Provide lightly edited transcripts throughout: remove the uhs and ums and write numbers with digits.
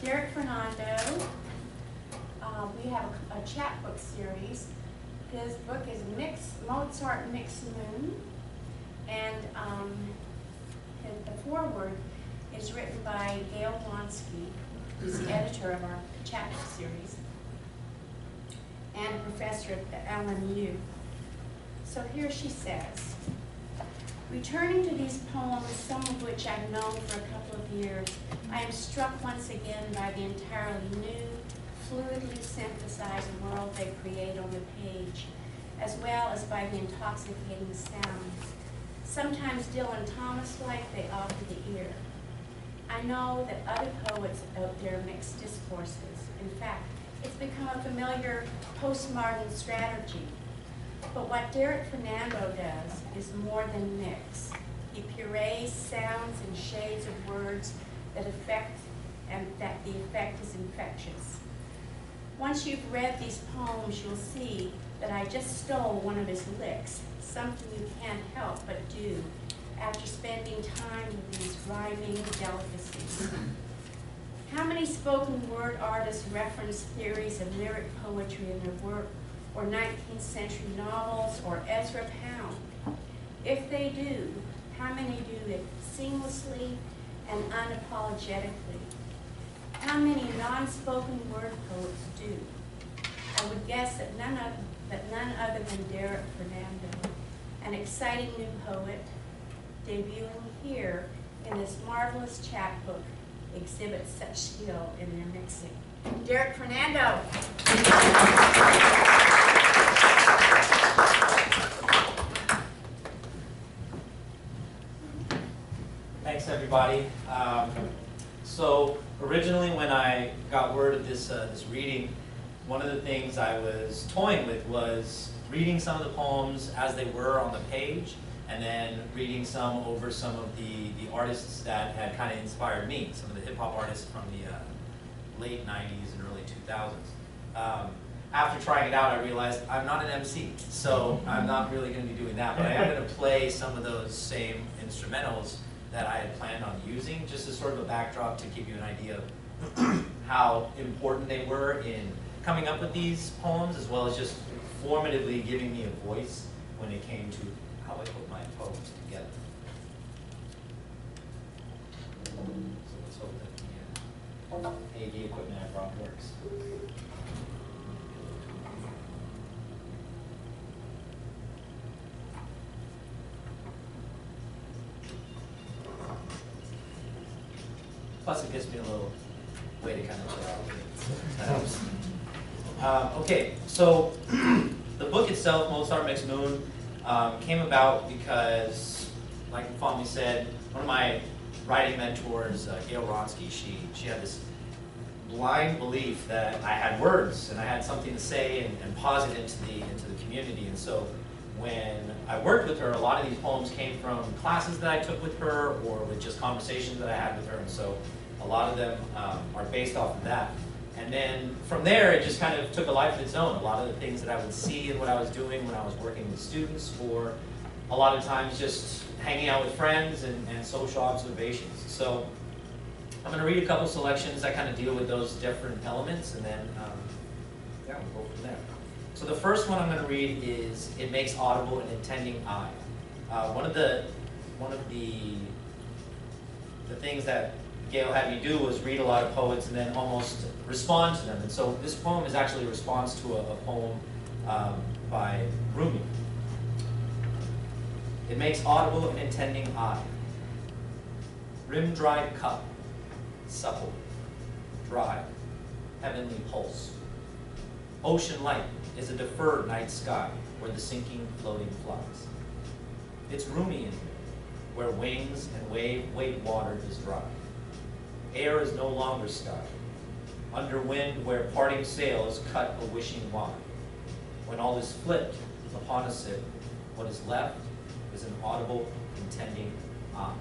Derek Fernando. We have a chapbook series. His book is Mozart Mixed Moon, and the foreword is written by Gail Wonsky, who's the editor of our chapbook series, and a professor at LMU. So here she says, returning to these poems, some of which I've known for a couple of years, I am struck once again by the entirely new, fluidly synthesized world they create on the page, as well as by the intoxicating sounds. Sometimes Dylan Thomas-like, they offer the ear. I know that other poets out there mix discourses. In fact, it's become a familiar postmodern strategy. But what Derek Fernando does is more than mix. He purees sounds and shades of words that affect, and that the effect is infectious. Once you've read these poems, you'll see that I just stole one of his licks, something you can't help but do after spending time with these rhyming delicacies. How many spoken word artists reference theories of lyric poetry in their work, or 19th century novels, or Ezra Pound? If they do, how many do it seamlessly and unapologetically? How many non-spoken word poets do? I would guess that none other than Derek Fernando, an exciting new poet, debuting here in this marvelous chapbook, exhibits such skill in their mixing. Derek Fernando. Thanks, everybody. So originally, when I got word of this reading, one of the things I was toying with was reading some of the poems as they were on the page, and then reading some over some of the artists that had kind of inspired me, some of the hip-hop artists from the late 90s and early 2000s. After trying it out, I realized I'm not an MC, so I'm not really going to be doing that, but I am going to play some of those same instrumentals that I had planned on using, just as sort of a backdrop to give you an idea of how important they were in coming up with these poems, as well as just formatively giving me a voice when it came to how I put my poems together. So let's hope that the AV equipment I brought works. Plus, it gives me a little way to kind of chill out. That helps. Okay, so the book itself, Mozart Mixed Moon, came about because, like Fommy said, one of my writing mentors, Gail Wonsky, she had this blind belief that I had words and I had something to say and posit into the community. And so when I worked with her, a lot of these poems came from classes that I took with her or with just conversations that I had with her. And so a lot of them are based off of that. And then from there, it just kind of took a life of its own. A lot of the things that I would see and what I was doing when I was working with students, or a lot of times just hanging out with friends and social observations. So I'm going to read a couple selections that kind of deal with those different elements, and then yeah, we'll go from there. So the first one I'm going to read is "It Makes Audible an Intending Eye." One of the things that Gail had me do was read a lot of poets and then almost respond to them. And so this poem is actually a response to a poem by Rumi. It makes audible an intending eye. Rim-dried cup, supple, dry, heavenly pulse. Ocean light is a deferred night sky where the sinking, floating flies. It's Rumi in here, where wings and wave water is dry. Air is no longer sky. Under wind where parting sails cut a wishing wide. When all is flipped upon a sip, what is left is an audible, intending eye.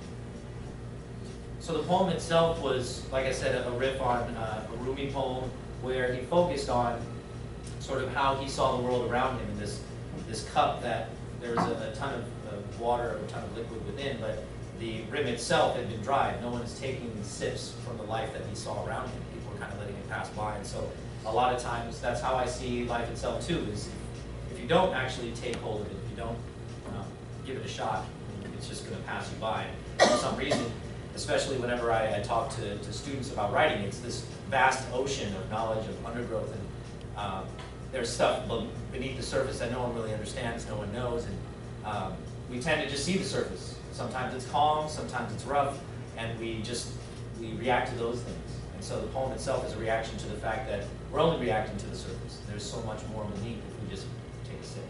So the poem itself was, like I said, a riff on a Rumi poem where he focused on sort of how he saw the world around him in this cup that there's a ton of water, a ton of liquid within, but the rim itself had been dried. No one is taking sips from the life that he saw around him. People were kind of letting it pass by. And so a lot of times that's how I see life itself too, is if you don't actually take hold of it, if you don't give it a shot, it's just going to pass you by. And for some reason, especially whenever I talk to students about writing, it's this vast ocean of knowledge, of undergrowth, and there's stuff beneath the surface that no one really understands, no one knows, and we tend to just see the surface. Sometimes it's calm, sometimes it's rough, and we react to those things. And so the poem itself is a reaction to the fact that we're only reacting to the surface. There's so much more beneath if we just take a sip.